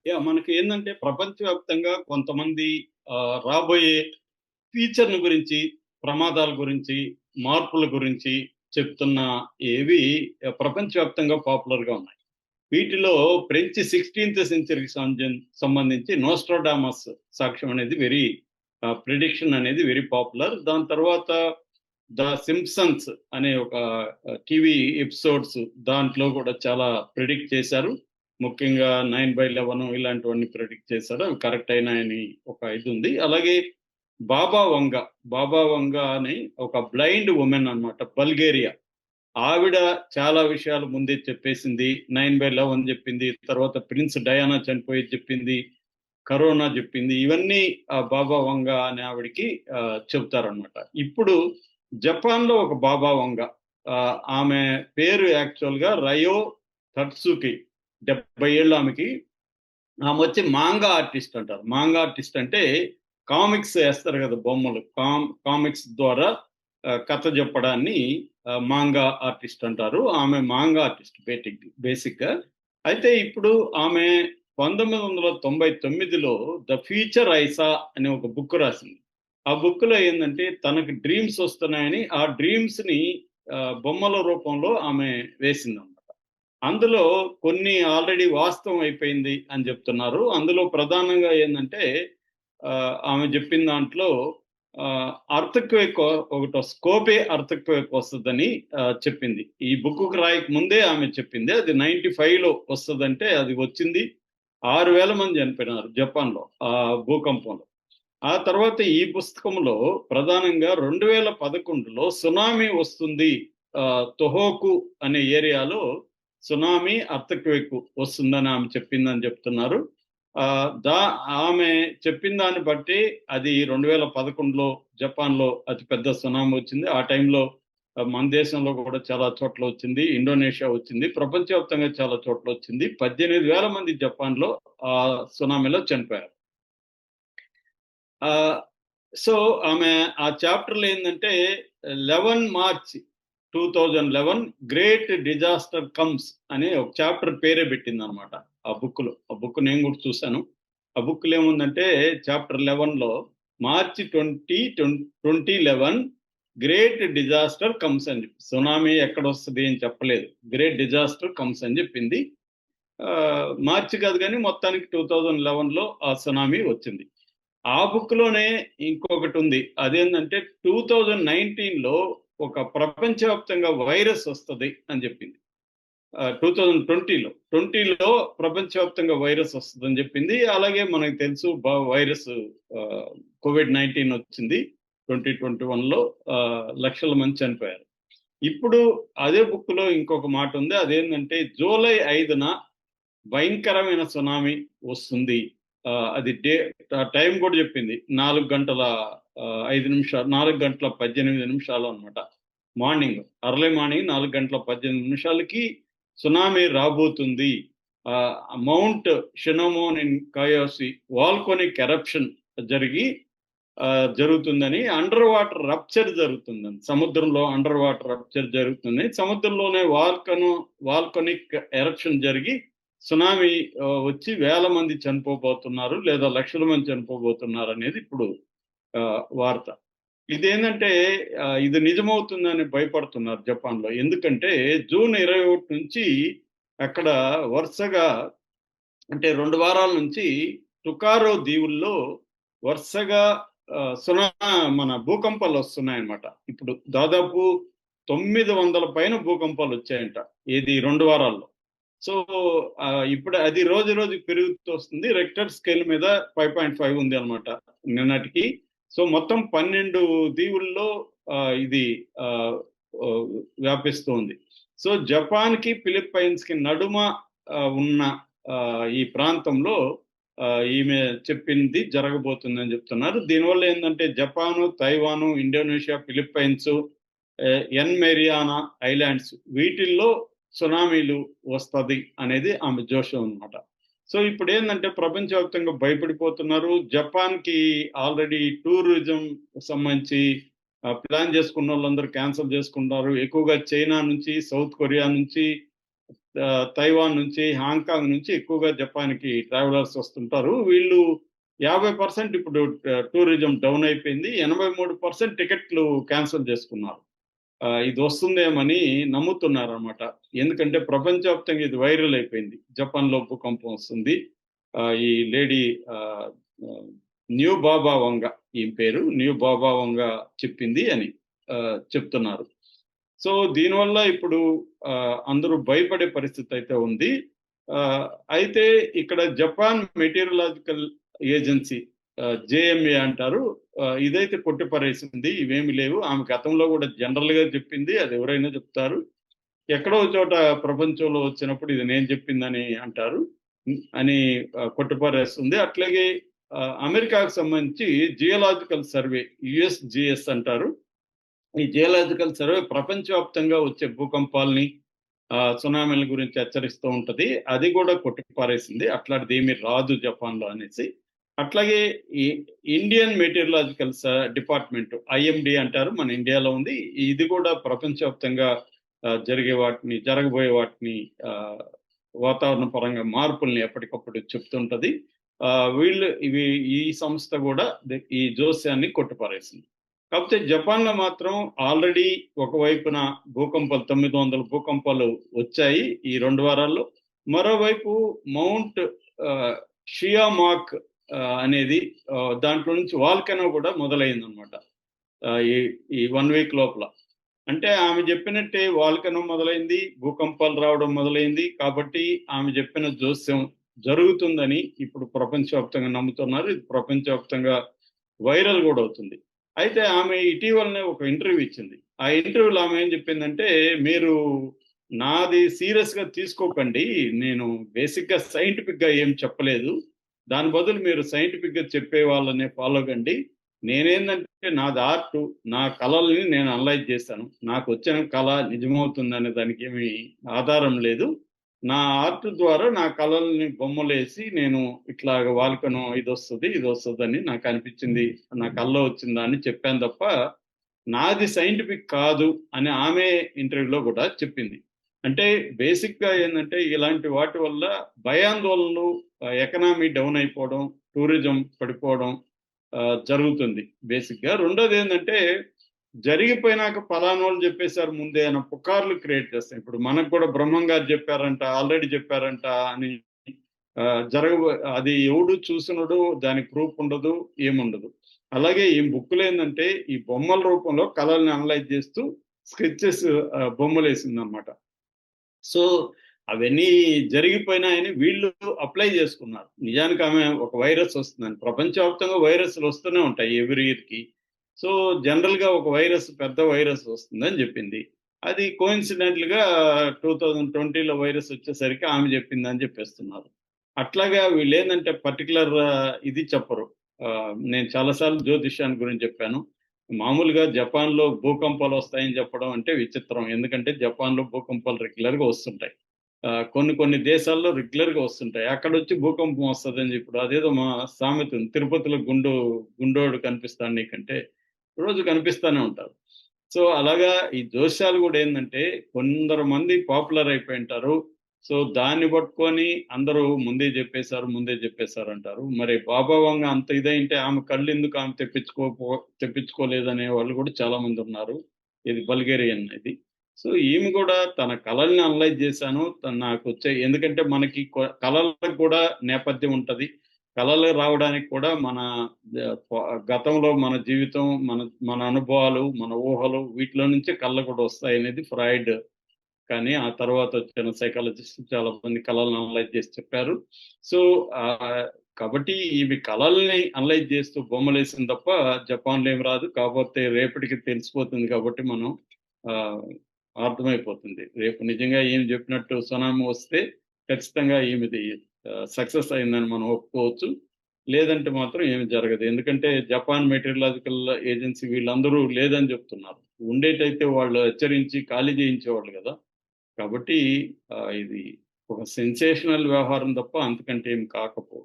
మనకి ఏందంటే ప్రపంచవ్యాప్తంగా కొంతమంది రాబోయే ఫ్యూచర్‌ని గురించి, ప్రమాదాల గురించి, మార్పుల గురించి చెప్తున్న ఏవి ప్రపంచవ్యాప్తంగా పాపులర్‌గా ఉన్నాయి. వీటిలో ఫ్రెంచ్ 16థ్ సెంచరీకి సంబంధించి నోస్ట్రాడామస్ సాక్ష్యం అనేది ప్రిడిక్షన్ అనేది వెరీ పాపులర్. దాని తర్వాత 'ద సింప్సన్స్' అనే ఒక టీవీ ఎపిసోడ్స్ దాంట్లో కూడా చాలా ప్రిడిక్ట్ చేశారు. ముఖ్యంగా 9/11 ఇలాంటివన్నీ ప్రిడిక్ట్ చేశారు. అవి కరెక్ట్ అయినాయని ఒక ఇది ఉంది. అలాగే బాబా వంగా, బాబా వంగా అని ఒక బ్లైండ్ వుమెన్ అన్నమాట బల్గేరియా. ఆవిడ చాలా విషయాలు ముందే చెప్పేసింది. 9/11 చెప్పింది. తర్వాత ప్రిన్స్ డయానా చనిపోయేది చెప్పింది. కరోనా చెప్పింది. ఇవన్నీ బాబా వంగా అనే ఆవిడకి చెప్తారనమాట. ఇప్పుడు జపాన్‌లో ఒక బాబా వంగా. ఆమె పేరు యాక్చువల్‌గా రయో తట్సుకి. 70 ఏళ్ళు ఆమెకి. ఆమొచ్చి మాంగా ఆర్టిస్ట్ అంటారు. మాంగా ఆర్టిస్ట్ అంటే కామిక్స్ ఏస్తారు గదా! బొమ్మలు. కామిక్స్ ద్వారా కథ చెప్పడాన్ని మాంగా ఆర్టిస్ట్ అంటారు. ఆమె మాంగా ఆర్టిస్ట్ బేసిక్‌గా. అయితే ఇప్పుడు ఆమె 1999లో 'ద ఫ్యూచర్ ఐసా' అనే ఒక బుక్ రాసింది. ఆ బుక్‌లో ఏందంటే తనకి డ్రీమ్స్ వస్తున్నాయని, ఆ డ్రీమ్స్‌ని బొమ్మల రూపంలో ఆమె వేసిందన్నమాట. అందులో కొన్ని ఆల్రెడీ వాస్తవం అయిపోయింది అని చెప్తున్నారు. అందులో ప్రధానంగా ఏందంటే ఆమె చెప్పిన దాంట్లో ఎర్త్‌క్వేక్ స్కోపే ఎర్త్‌క్వేక్ వస్తదని చెప్పింది. ఈ బుక్కుకి రాయక ముందే ఆమె చెప్పింది. అది 95లో వస్తదంటే అది వచ్చింది. 6,000 మంది చనిపోయినారు జపాన్‌లో ఆ భూకంపంలో. ఆ తర్వాత ఈ పుస్తకంలో ప్రధానంగా 2011లో సునామీ వస్తుంది. తొహోకు అనే ఏరియాలో సునామీ, ఎర్త్‌క్వేక్ వస్తుందని ఆమె చెప్పిందని చెప్తున్నారు. ఆహ్, దా ఆమె చెప్పిన దాన్ని బట్టి అది 2011లో జపాన్‌లో అతిపెద్ద సునామీ వచ్చింది. ఆ టైంలో మన దేశంలో కూడా చాలా చోట్ల వచ్చింది. ఇండోనేషియా వచ్చింది. ప్రపంచవ్యాప్తంగా చాలా చోట్ల వచ్చింది. 18,000 మంది జపాన్‌లో ఆ సునామీలో చనిపోయారు. ఆహ్, సో, ఆమె ఆ చాప్టర్‌లో ఏందంటే 11 మార్చ్ 2011 గ్రేట్ డిజాస్టర్ కమ్స్ అని ఒక చాప్టర్ పేరే పెట్టిందనమాట. ఆ బుక్‌లో. ఆ బుక్ నేను కూడా చూసాను. ఆ బుక్‌లో ఏముందంటే చాప్టర్ 11లో మార్చ్ 2011 గ్రేట్ డిజాస్టర్ కమ్స్ అని చెప్పి. సునామీ ఎక్కడొస్తది అని చెప్పలేదు. గ్రేట్ డిజాస్టర్ కమ్స్ అని చెప్పింది. మార్చి కాదు గానీ మొత్తానికి 2011లో ఆ సునామీ వచ్చింది. ఆ బుక్‌లోనే ఇంకొకటుంది. అదేందంటే 2019లో ఒక ప్రపంచవ్యాప్తంగా వైరస్ వస్తది అని జెప్పింది. 2020లో. 20లో ప్రపంచవ్యాప్తంగా వైరస్ వస్తదని జెప్పింది. అలాగే మనకు తెలుసు వైరస్ కోవిడ్-19 వచ్చింది. 2021లో లక్షల మంది చనిపోయారు. ఇప్పుడు అదే బుక్‌లో ఇంకొక మాటుంది. అదేందంటే జూలై 5న భయంకరమైన సునామీ వస్తుంది. అది టైం కూడా చెప్పింది. 4 గంటల 5 నిమిషాలు 4 గంటల 18 నిమిషాలు అన్నమాట. మార్నింగ్ ఎర్లీ మార్నింగ్ 4 గంటల 18 నిమిషాలకి సునామీ రాబోతుంది. ఆహ్, మౌంట్ షినోమోన్ ఇన్ కయోసి వాల్కానిక్ ఎరప్షన్ జరిగి జరుగుతుందని అండర్ వాటర్ రప్చర్ జరుగుతుందని. సముద్రంలో అండర్ వాటర్ రప్చర్ జరుగుతుంది. సముద్రంలోనే వాల్కనిక్ ఎరప్షన్ జరిగి సునామీ వచ్చి వేల మంది చనిపోబోతున్నారు. లేదా లక్షల మంది చనిపోబోతున్నారనేది ఇప్పుడు వార్త. ఇదేందంటే ఇది నిజమవుతుందని భయపడుతున్నారు జపాన్‌లో. ఎందుకంటే జూన్ 21 నుంచి అక్కడ వరుసగా అంటే 2 వారాల నుంచి టుకారో దీవుల్లో వరుసగా మన భూకంపాలొస్తున్నాయన్నమాట. ఇప్పుడు దాదాపు 900 పైన భూకంపాలొచ్చాయంట. ఏది 2 వారాల్లో. సో, ఇప్పుడు అది రోజు రోజుకి పెరుగుతూ వస్తుంది. రెక్టర్ స్కేల్ మీద 5.5 ఉంది అన్నమాట నిన్నటికి. సో, మొత్తం 12 దీవుల్లో ఇది ఆహ్, ఓహ్, వ్యాపిస్తోంది. సో, జపాన్‌కి, ఫిలిప్పైన్స్‌కి నడుమ ఉన్న ఈ ప్రాంతంలో ఈమె చెప్పింది జరగబోతుందని చెప్తున్నారు. దీనివల్ల ఏందంటే జపాను, తైవాను, ఇండోనేషియా, ఫిలిప్పైన్స్, ఎన్ మెరియానా ఐలాండ్స్ వీటిల్లో సునామీలు వస్తది అనేది ఆమె జోషం అన్నమాట. సో ఇప్పుడేందంటే ప్రపంచవ్యాప్తంగా భయపడిపోతున్నారు. జపాన్‌కి ఆల్రెడీ టూరిజం సంబంధించి ప్లాన్ చేసుకున్నోళ్ళందరూ క్యాన్సెల్ చేసుకుంటున్నారు. ఎక్కువగా చైనా నుంచి, సౌత్ కొరియా నుంచి తైవాన్ నుంచి, హాంకాంగ్ నుంచి ఎక్కువగా జపాన్‌కి ట్రావెలర్స్ వస్తుంటారు. వీళ్ళు 50% ఇప్పుడు టూరిజం డౌన్ అయిపోయింది. 83% టికెట్లు క్యాన్సెల్ చేసుకున్నారు. ఇది వస్తుందేమని నమ్ముతున్నారనమాట. ఎందుకంటే ప్రపంచవ్యాప్తంగా ఇది వైరల్ అయిపోయింది. జపాన్‌లో భూకంపం వస్తుంది. ఈ లేడీ ఆహ్, ఆహ్, న్యూ బాబా వంగ ఈమె పేరు. న్యూ బాబా వంగ చెప్పింది అని చెప్తున్నారు. సో, దీనివల్ల ఇప్పుడు అందరూ భయపడే పరిస్థితయితే ఉంది. ఆహ్, అయితే ఇక్కడ జపాన్ మెటీరియలాజికల్ ఏజెన్సీ జేఎంఏ అంటారు. ఇదైతే కొట్టిపారేసింది. ఇవేమి లేవు. ఆమె గతంలో గూడా జనరల్‌గా చెప్పింది. అది ఎవరైనా చెప్తారు. ఎక్కడో చోట ప్రపంచంలో వచ్చినప్పుడు ఇది నేను చెప్పిందని అంటారు. అని కొట్టిపారేస్తుంది. అట్లాగే అమెరికాకు సంబంధించి జియోలాజికల్ సర్వే యూఎస్‌జీఎస్ అంటారు. ఈ జియోలాజికల్ సర్వే ప్రపంచవ్యాప్తంగా వచ్చే భూకంపాల్ని, సునామీల గురించి హెచ్చరిస్తూ ఉంటది. అది గూడా కొట్టిపారేసింది. అట్లాంటిదేమీ రాదు జపాన్‌లో అనేసి. అట్లాగే ఈ ఇండియన్ మెటీరియలాజికల్ డిపార్ట్‌మెంట్ ఐఎండీ అంటారు. మన ఇండియాలో ఉంది. ఇది గూడా ప్రపంచవ్యాప్తంగా జరగబోయే వాటిని ఆహ్, వాతావరణ పరంగా మార్పుల్ని ఎప్పటికప్పుడు చెప్తుంటది. ఈ సంస్థ గూడా ఈ జోస్యాన్ని కొట్టిపారేసింది. కాకపోతే జపాన్‌లో మాత్రం ఆల్రెడీ ఒకవైపున 900 భూకంపాలు వచ్చాయి ఈ 2 వారాల్లో. మరోవైపు మౌంట్ ఆహ్, షియామాక్ అనేది దాంట్లో నుంచి వాల్కనో గూడా మొదలైందనమాట. ఈ ఈ 1 వీక్ లోపల. అంటే ఆమె జెప్పినట్టే వాల్కనో మొదలైంది, భూకంపాలు రావడం మొదలైంది. కాబట్టి ఆమె జెప్పిన జోస్యం జరుగుతుందని ఇప్పుడు ప్రపంచవ్యాప్తంగా నమ్ముతున్నారు. ఇది ప్రపంచవ్యాప్తంగా వైరల్ గూడా అవుతుంది. అయితే ఆమె ఇటీవలనే ఒక ఇంటర్వ్యూ ఇచ్చింది. ఆ ఇంటర్వ్యూలో ఆమె ఏం చెప్పిందంటే, "మీరు నాది సీరియస్‌గా తీసుకోకండి. నేను బేసిక్‌గా సైంటిఫిక్‌గా ఏం చెప్పలేదు. దాని బదులు మీరు సైంటిఫిక్‌గా చెప్పే వాళ్ళనే ఫాలో కండి. నేనేందంటే నాది ఆర్టు. నా కళల్ని నేను అనలైజ్ చేశాను. నాకొచ్చిన కళ నిజమవుతుందనే దానికేమి ఆధారం లేదు. నా ఆర్ట్ ద్వారా నా కళల్ని బొమ్మలేసి నేను ఇట్లాగ వాల్కనో ఇదొస్తదని నాకనిపించింది. నా కల్లో వచ్చిందా అని చెప్పాను తప్ప, నాది సైంటిఫిక్ కాదు అని ఆమె ఇంటర్వ్యూలో గూడా చెప్పింది. అంటే బేసిక్‌గా ఏందంటే ఇలాంటి వాటి వల్ల భయాందోళనలు, ఎకనామీ డౌన్ అయిపోవడం, టూరిజం పడిపోవడం జరుగుతుంది బేసిక్‌గా. రెండోదేందంటే జరిగిపోయినాక పలానోళ్ళు జెప్పేసారు ముందే అన్న పుకార్లు క్రియేట్ చేస్తాయి. ఇప్పుడు మనకు కూడా బ్రహ్మం గారు జెప్పారంట, ఆల్రెడీ జెప్పారంట అని జరగబో అది ఎవడు చూసినోడు దానికి ప్రూఫ్ ఉండదు, ఏముండదు. అలాగే ఈ బుక్‌లో ఏందంటే ఈ బొమ్మల రూపంలో కళల్ని అనలైజ్ చేస్తూ స్కెచెస్ బొమ్మలేసిందనమాట. సో, అవన్నీ జరిగిపోయినాయని వీళ్ళు అప్లై చేసుకున్నారు. నిజానికి ఆమె ఒక వైరస్ వస్తుందని. ప్రపంచవ్యాప్తంగా వైరస్‌లు వస్తూనే ఉంటాయి ఎవ్రీ ఇయర్‌కి. సో, జనరల్‌గా ఒక పెద్ద వైరస్ వస్తుందని జెప్పింది. అది కోయిన్సిడెంటల్‌గా 2020లో వైరస్ వచ్చేసరికి ఆమె జెప్పిందని జెప్పేస్తున్నారు. అట్లాగా వీళ్ళేందంటే పర్టిక్యులర్ ఇది చెప్పరు. నేను చాలా సార్లు జ్యోతిష్యాన్ని గురించి జెప్పాను. మామూలుగా జపాన్‌లో భూకంపాలొస్తాయని చెప్పడం అంటే విచిత్రం. ఎందుకంటే జపాన్‌లో భూకంపాలు రెగ్యులర్‌గా వస్తుంటాయి. కొన్ని కొన్ని దేశాల్లో రెగ్యులర్‌గా వస్తుంటాయి. అక్కడొచ్చి భూకంపం వస్తదని ఇప్పుడు అదేదో సామెత ఉంది. తిరుపతిలో గుండోడు కనిపిస్తాడు నీకంటే రోజు కనిపిస్తానే ఉంటారు. సో, అలాగా ఈ జోస్యాలు గూడా ఏందంటే కొందరు మంది పాపులర్ అయిపోయుంటారు. సో, దాన్ని పట్టుకొని అందరూ ముందే జెప్పేసారంటారు. మరి బాబా వంగ అంత ఇదైంటే ఆమె కళ్ళెందుకు ఆమె తెప్పించుకోలేదనే వాళ్ళు గూడా చాలా మందున్నారు. ఇది బల్గేరియన్ ఇది. సో, ఈమె గూడా తన కళల్ని అనలైజ్ జేశాను. ఎందుకంటే మనకి కళలకు కూడా నేపథ్యం ఉంటది. కళలు రావడానికి కూడా మన ద ప గతంలో మన జీవితం, మన అనుభవాలు, మన ఊహలు వీటిలో నుంచే కళలు కూడా వస్తాయనేది ఫ్రాయిడ్ కానీ ఆ తర్వాత వచ్చిన సైకాలజిస్ట్ చాలా మంది కళలను అనలైజ్ చేసి చెప్పారు. సో, ఆహ్, కాబట్టి ఇవి కళల్ని అనలైజ్ చేస్తూ బొమ్మలేసింది తప్ప జపాన్‌లో ఏమి రాదు. కాపోతే రేపటికి తెలిసిపోతుంది కాబట్టి మనం ఆహ్, అర్థమైపోతుంది. రేపు నిజంగా ఈమె చెప్పినట్టు సునామీ వస్తే ఖచ్చితంగా ఈమెది సక్సెస్ అయిందని మనం ఒప్పుకోవచ్చు. లేదంటే మాత్రం ఏమి జరగదు. ఎందుకంటే జపాన్ మెటీరియలాజికల్ ఏజెన్సీ వీళ్ళందరూ లేదని చెప్తున్నారు. ఉండేటైతే వాళ్ళు హెచ్చరించి ఖాళీ చేయించేవాళ్ళు గదా! కాబట్టి ఇది ఒక సెన్సేషనల్ వ్యవహారం తప్ప అంతకంటే ఏమి కాకపోవచ్చు.